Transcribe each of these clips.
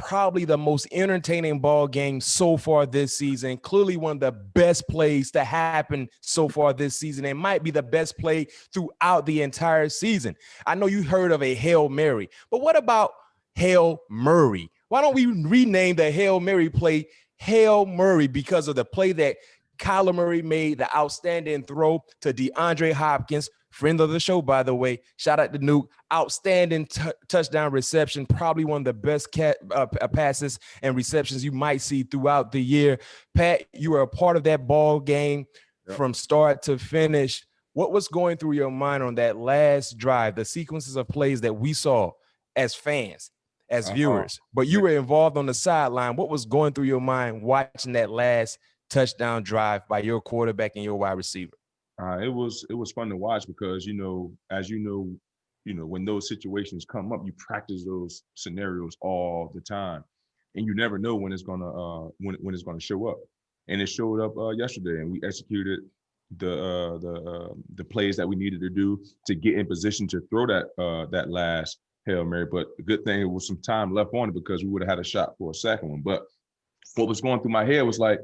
probably the most entertaining ball game so far this season. Clearly one of the best plays to happen so far this season. It might be the best play throughout the entire season. I know you heard of a Hail Mary, but what about Hail Murray? Why don't we rename the Hail Mary play Hail Murray, because of the play that Kyler Murray made, the outstanding throw to DeAndre Hopkins, friend of the show, by the way. Shout out to Nuke. Outstanding touchdown reception, probably one of the best passes and receptions you might see throughout the year. Pat, you were a part of that ball game from start to finish. What was going through your mind on that last drive, the sequences of plays that we saw as fans, as viewers, but you were involved on the sideline? What was going through your mind watching that last touchdown drive by your quarterback and your wide receiver? It was fun to watch because, as when those situations come up, you practice those scenarios all the time, and you never know when it's gonna when it's gonna show up. And it showed up yesterday, and we executed the plays that we needed to do to get in position to throw that last Hail Mary. But the good thing, it was some time left on it because we would have had a shot for a second one. But what was going through my head was like,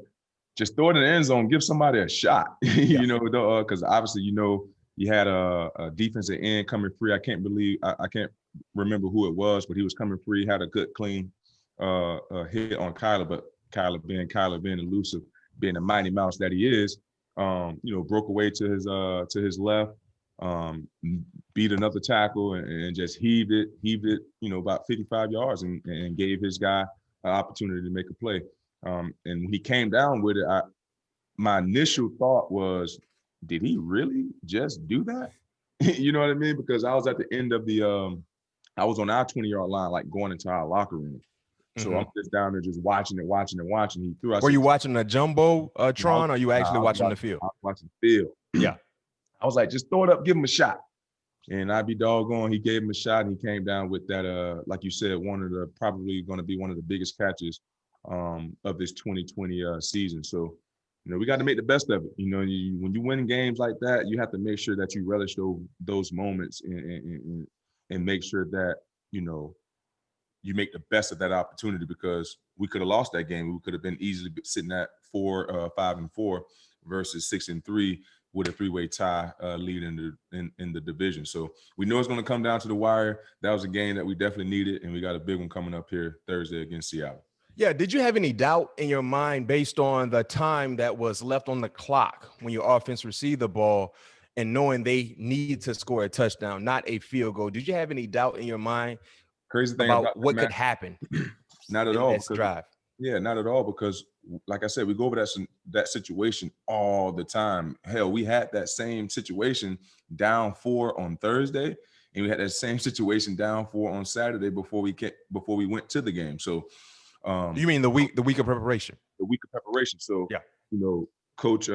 just throw it in the end zone, give somebody a shot, because obviously, you had a defensive end coming free. I can't remember who it was, but he was coming free, had a good, clean hit on Kyler, but Kyler being elusive, being the mighty mouse that he is, broke away to his left, beat another tackle and just heaved it, about 55 yards and gave his guy an opportunity to make a play. And when he came down with it, my initial thought was, did he really just do that? You know what I mean? Because I was at the end of I was on our 20-yard line, like going into our locker room. So I'm just down there just watching. He threw. Were you watching the jumbo Tron, or are you actually watching the field? I was watching the field. Yeah. I was like, just throw it up, give him a shot. And I'd be doggone, he gave him a shot, and he came down with that, like you said, probably going to be one of the biggest catches of this 2020 season. So, we got to make the best of it. When you win games like that, you have to make sure that you relish those moments and make sure that, you make the best of that opportunity, because we could have lost that game. We could have been easily sitting at 5-4 versus 6-3 with a 3-way tie lead in the division. So we know it's going to come down to the wire. That was a game that we definitely needed, and we got a big one coming up here Thursday against Seattle. Yeah. Did you have any doubt in your mind based on the time that was left on the clock when your offense received the ball and knowing they need to score a touchdown, not a field goal? Did you have any doubt in your mind Crazy thing about what could happen? Not at all. Drive. Yeah, not at all. Because, like I said, we go over that situation all the time. Hell, we had that same situation down 4 on Thursday, and we had that same situation down 4 on Saturday before we went to the game. So, you mean the week of preparation? The week of preparation. So, yeah, Coach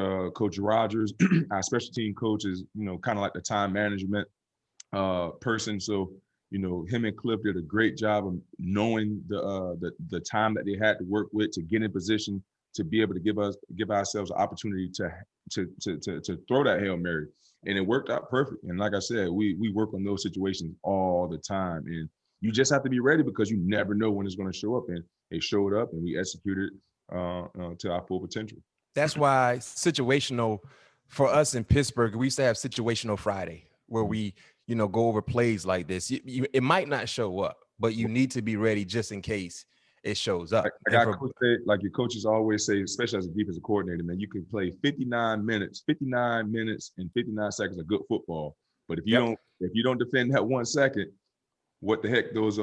Rogers, our special team coach, is kind of like the time management person. So, him and Cliff did a great job of knowing the time that they had to work with to get in position to be able to give ourselves an opportunity to throw that Hail Mary, and it worked out perfect. And like I said, we work on those situations all the time, and you just have to be ready because you never know when it's going to show up. And it showed up, and we executed to our full potential. That's why situational for us in Pittsburgh, we used to have situational Friday where we go over plays like this. It might not show up, but you need to be ready just in case it shows up. Like your coaches always say, especially as a defensive coordinator, man, you can play 59 minutes and 59 seconds of good football. But if you don't defend that 1 second, what the heck those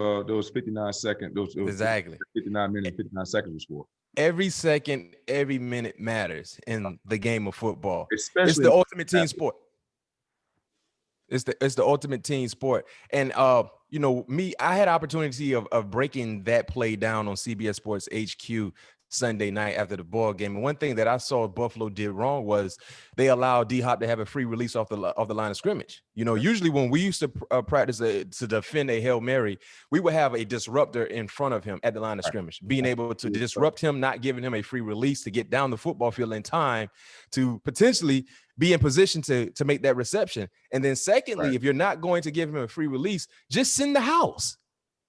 59 seconds, those exactly 59 minutes, 59 seconds was for. Every second, every minute matters in the game of football. Especially it's the ultimate team sport. It's the ultimate team sport. And I had opportunity of breaking that play down on CBS Sports HQ Sunday night after the ball game. And one thing that I saw Buffalo did wrong was they allowed D-Hop to have a free release off the line of scrimmage. Usually when we used to practice to defend a Hail Mary, we would have a disruptor in front of him at the line of scrimmage, being able to disrupt him, not giving him a free release to get down the football field in time to potentially be in position to make that reception. And then secondly, if you're not going to give him a free release, just send the house.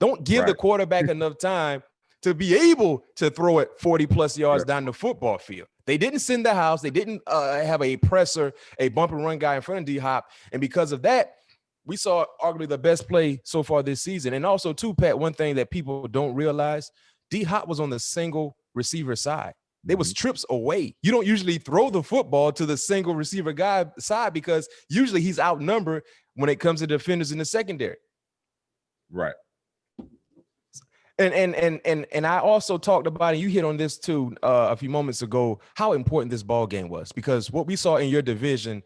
Don't give the quarterback enough time to be able to throw it 40 plus yards Yeah. down the football field. They didn't send the house. They didn't have a presser, a bump and run guy in front of D-Hop. And because of that, we saw arguably the best play so far this season. And also, too, Pat, one thing that people don't realize, D-Hop was on the single receiver side. There was trips away. You don't usually throw the football to the single receiver guy side because usually he's outnumbered when it comes to defenders in the secondary. Right. And I also talked about, and you hit on this too a few moments ago, how important this ball game was, because what we saw in your division,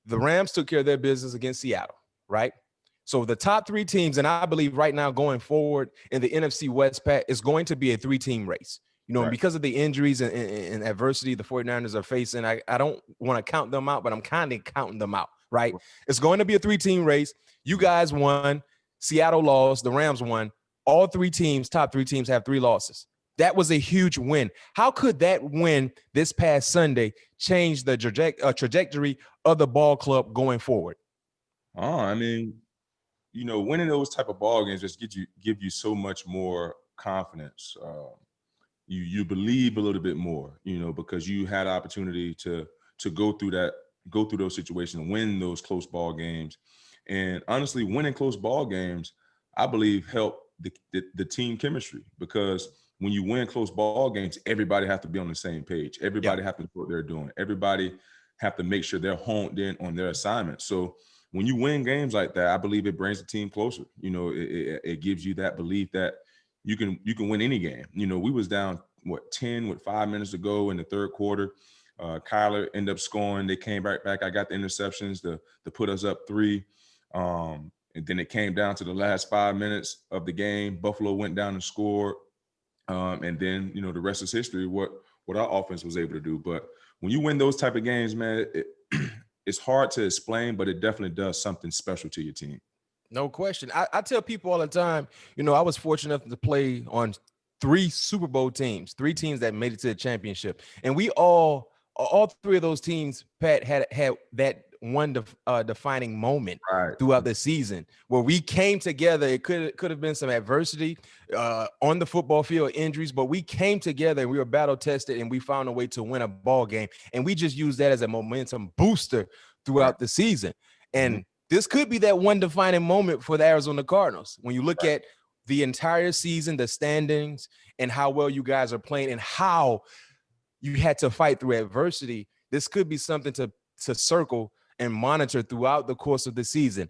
the Rams took care of their business against Seattle, right? So the top three teams, and I believe right now going forward in the NFC West, Pat, is going to be a three-team race. You know, Right. and because of the injuries and adversity the 49ers are facing, I don't want to count them out, but I'm kind of counting them out, right? It's going to be a three-team race. You guys won. Seattle lost. The Rams won. All three teams, top three teams, have 3 losses. That was a huge win. How could that win this past Sunday change the trajectory of the ball club going forward? I mean, you know, winning those type of ball games just give you so much more confidence. You believe a little bit more, you know, because you had opportunity to go through those situations, win those close ball games. And honestly, winning close ball games, I believe, help the team chemistry, because when you win close ball games, everybody has to be on the same page. Everybody has to know what they're doing. Everybody have to make sure they're honed in on their assignment. So when you win games like that, I believe it brings the team closer. You know, it gives you that belief that you can win any game. You know, we was down 10 with 5 minutes to go in the third quarter. Kyler ended up scoring. They came right back. I got the interceptions to put us up 3. And then it came down to the last 5 minutes of the game. Buffalo went down and scored. And then, you know, the rest is history, what our offense was able to do. But when you win those type of games, man, it's hard to explain, but it definitely does something special to your team. No question. I tell people all the time, you know, I was fortunate enough to play on 3 Super Bowl teams, 3 teams that made it to the championship. And we all 3 of those teams, Pat, had that one defining moment throughout the season where we came together. It could have been some adversity on the football field, injuries, but we came together and we were battle tested and we found a way to win a ball game. And we just used that as a momentum booster throughout the season. And this could be that one defining moment for the Arizona Cardinals. When you look at the entire season, the standings, and how well you guys are playing and how you had to fight through adversity, this could be something to circle and monitor throughout the course of the season.